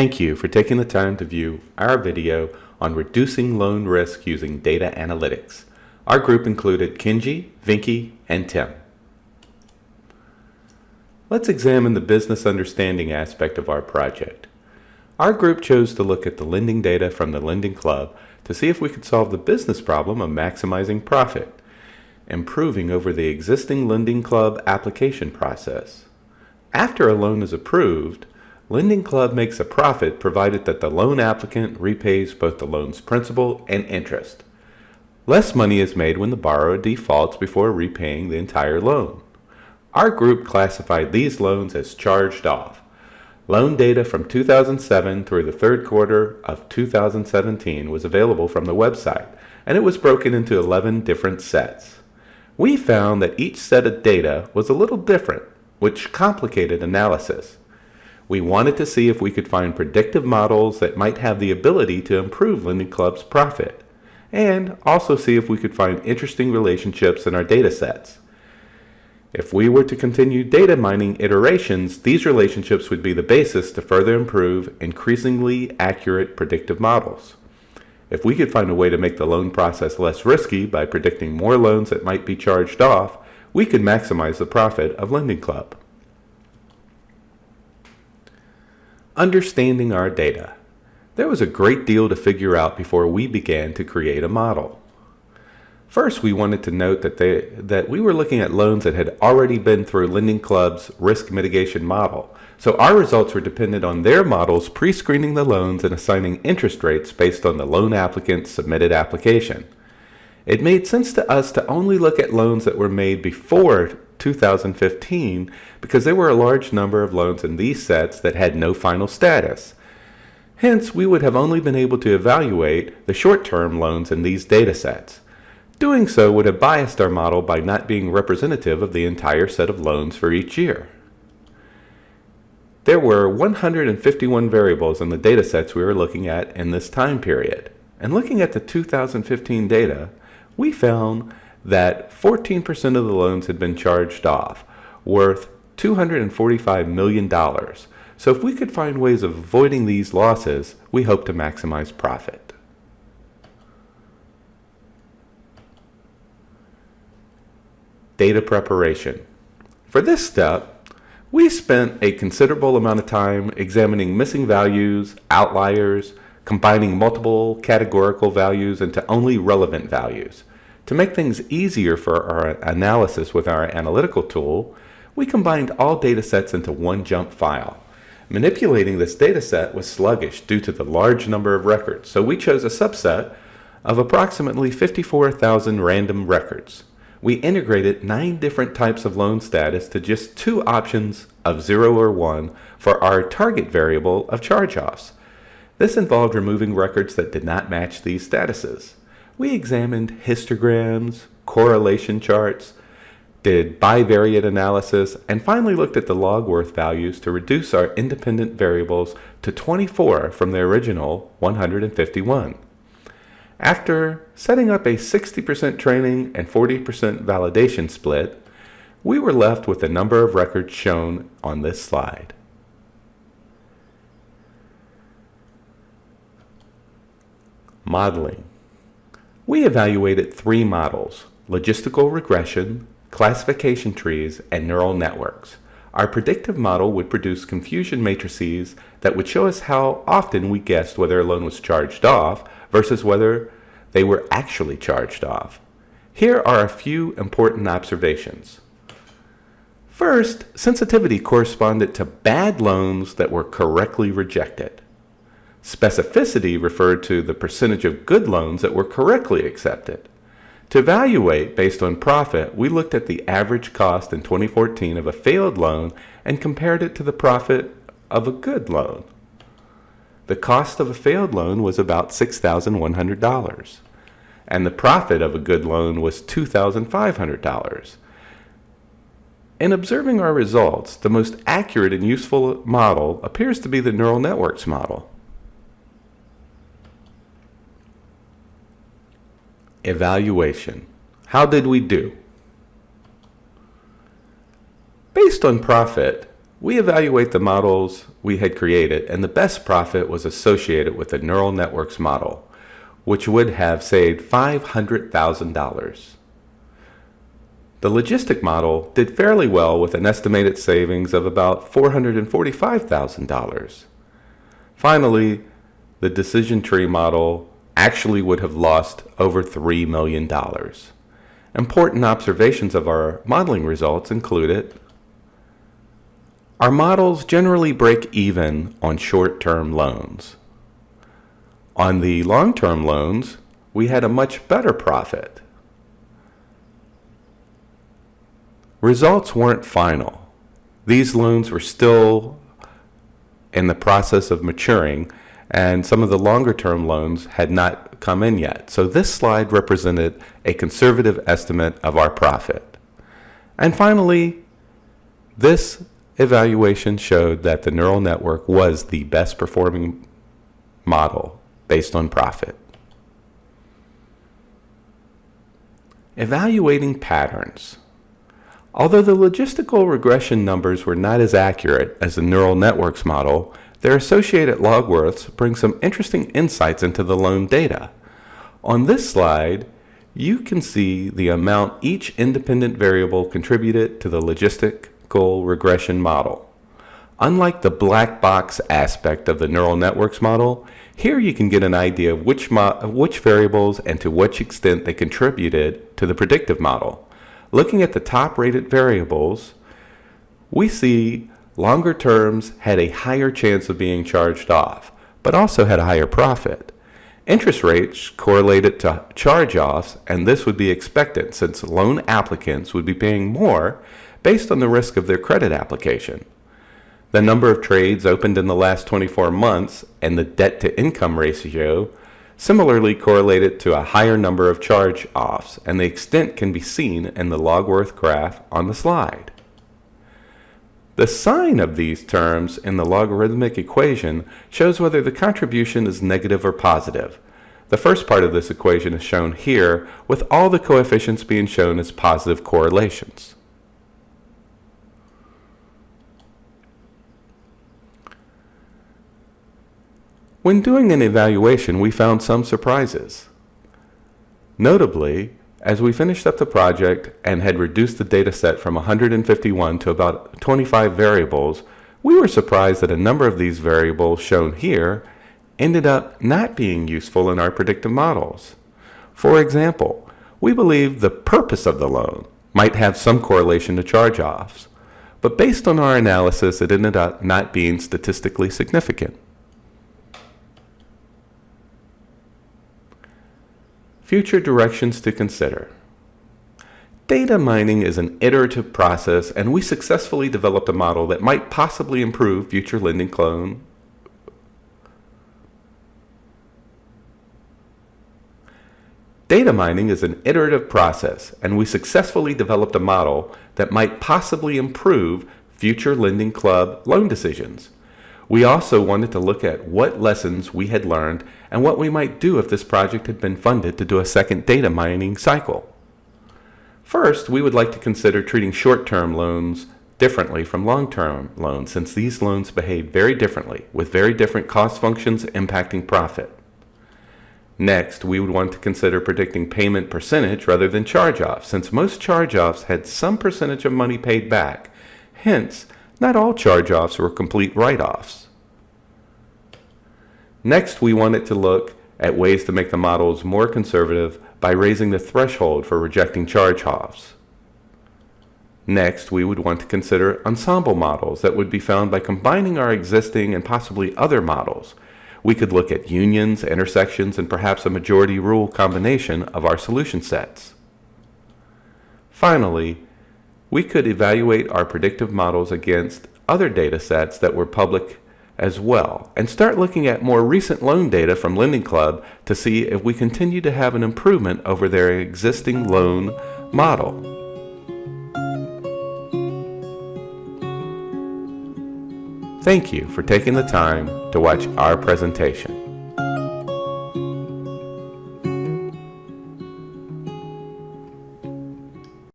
Thank you for taking the time to view our video on reducing loan risk using data analytics. Our group included Kenji, Vinky, and Tim. Let's examine the business understanding aspect of our project. Our group chose to look at the lending data from the lending club to see if we could solve the business problem of maximizing profit, improving over the existing lending club application process. After a loan is approved, Lending Club makes a profit provided that the loan applicant repays both the loan's principal and interest. Less money is made when the borrower defaults before repaying the entire loan. Our group classified these loans as charged off. Loan data from 2007 through the third quarter of 2017 was available from the website, and it was broken into 11 different sets. We found that each set of data was a little different, which complicated analysis. We wanted to see if we could find predictive models that might have the ability to improve Lending Club's profit, and also see if we could find interesting relationships in our data sets. If we were to continue data mining iterations, these relationships would be the basis to further improve increasingly accurate predictive models. If we could find a way to make the loan process less risky by predicting more loans that might be charged off, we could maximize the profit of Lending Club. Understanding our data. There was a great deal to figure out before we began to create a model. First, we wanted to note that we were looking at loans that had already been through Lending Club's risk mitigation model, so our results were dependent on their models pre-screening the loans and assigning interest rates based on the loan applicant's submitted application. It made sense to us to only look at loans that were made before 2015 because there were a large number of loans in these sets that had no final status. Hence, we would have only been able to evaluate the short-term loans in these data sets. Doing so would have biased our model by not being representative of the entire set of loans for each year. There were 151 variables in the data sets we were looking at in this time period. And looking at the 2015 data, we found that 14% of the loans had been charged off, worth $245 million. So if we could find ways of avoiding these losses, we hope to maximize profit. Data preparation. For this step, we spent a considerable amount of time examining missing values, outliers, combining multiple categorical values into only relevant values. To make things easier for our analysis with our analytical tool, we combined all data sets into one jump file. Manipulating this data set was sluggish due to the large number of records, so we chose a subset of approximately 54,000 random records. We integrated 9 different types of loan status to just 2 options of 0 or 1 for our target variable of charge-offs. This involved removing records that did not match these statuses. We examined histograms, correlation charts, did bivariate analysis, and finally looked at the log worth values to reduce our independent variables to 24 from the original 151. After setting up a 60% training and 40% validation split, we were left with the number of records shown on this slide. Modeling. We evaluated 3 models: logistical regression, classification trees, and neural networks. Our predictive model would produce confusion matrices that would show us how often we guessed whether a loan was charged off versus whether they were actually charged off. Here are a few important observations. First, sensitivity corresponded to bad loans that were correctly rejected. Specificity referred to the percentage of good loans that were correctly accepted. To evaluate based on profit, we looked at the average cost in 2014 of a failed loan and compared it to the profit of a good loan. The cost of a failed loan was about $6,100, and the profit of a good loan was $2,500. In observing our results, the most accurate and useful model appears to be the neural networks model. Evaluation. How did we do? Based on profit, We evaluate the models we had created, and the best profit was associated with the neural networks model, which would have saved $500,000. The logistic model did fairly well with an estimated savings of about $445,000. Finally, the decision tree model actually would have lost over $3 million. Important observations of our modeling results included: our models generally break even on short-term loans. On the long-term loans, we had a much better profit. Results weren't final. These loans were still in the process of maturing, and some of the longer-term loans had not come in yet. So this slide represented a conservative estimate of our profit. And finally, this evaluation showed that the neural network was the best performing model based on profit. Evaluating patterns. Although the logistical regression numbers were not as accurate as the neural networks model, their associated log worths bring some interesting insights into the loan data. On this slide, you can see the amount each independent variable contributed to the logistical regression model. Unlike the black box aspect of the neural networks model, here you can get an idea of which variables and to which extent they contributed to the predictive model. Looking at the top rated variables, we see longer terms had a higher chance of being charged off, but also had a higher profit. Interest rates correlated to charge-offs, and this would be expected since loan applicants would be paying more based on the risk of their credit application. The number of trades opened in the last 24 months and the debt-to-income ratio similarly correlated to a higher number of charge-offs, and the extent can be seen in the log worth graph on the slide. The sign of these terms in the logarithmic equation shows whether the contribution is negative or positive. The first part of this equation is shown here, with all the coefficients being shown as positive correlations. When doing an evaluation, we found some surprises. Notably, as we finished up the project and had reduced the data set from 151 to about 25 variables, we were surprised that a number of these variables shown here ended up not being useful in our predictive models. For example, we believe the purpose of the loan might have some correlation to charge-offs, but based on our analysis, it ended up not being statistically significant. Future directions to consider. Data mining is an iterative process, and we successfully developed a model that might possibly improve future lending loan. Data mining is an iterative process, and we successfully developed a model that might possibly improve future lending club loan decisions. We also wanted to look at what lessons we had learned and what we might do if this project had been funded to do a second data mining cycle. First, we would like to consider treating short-term loans differently from long-term loans, since these loans behave very differently, with very different cost functions impacting profit. Next, we would want to consider predicting payment percentage rather than charge-offs, since most charge-offs had some percentage of money paid back. Hence, not all charge-offs were complete write-offs. Next, we wanted to look at ways to make the models more conservative by raising the threshold for rejecting charge-offs. Next, we would want to consider ensemble models that would be found by combining our existing and possibly other models. We could look at unions, intersections, and perhaps a majority rule combination of our solution sets. Finally, we could evaluate our predictive models against other data sets that were public as well, and start looking at more recent loan data from Lending Club to see if we continue to have an improvement over their existing loan model. Thank you for taking the time to watch our presentation.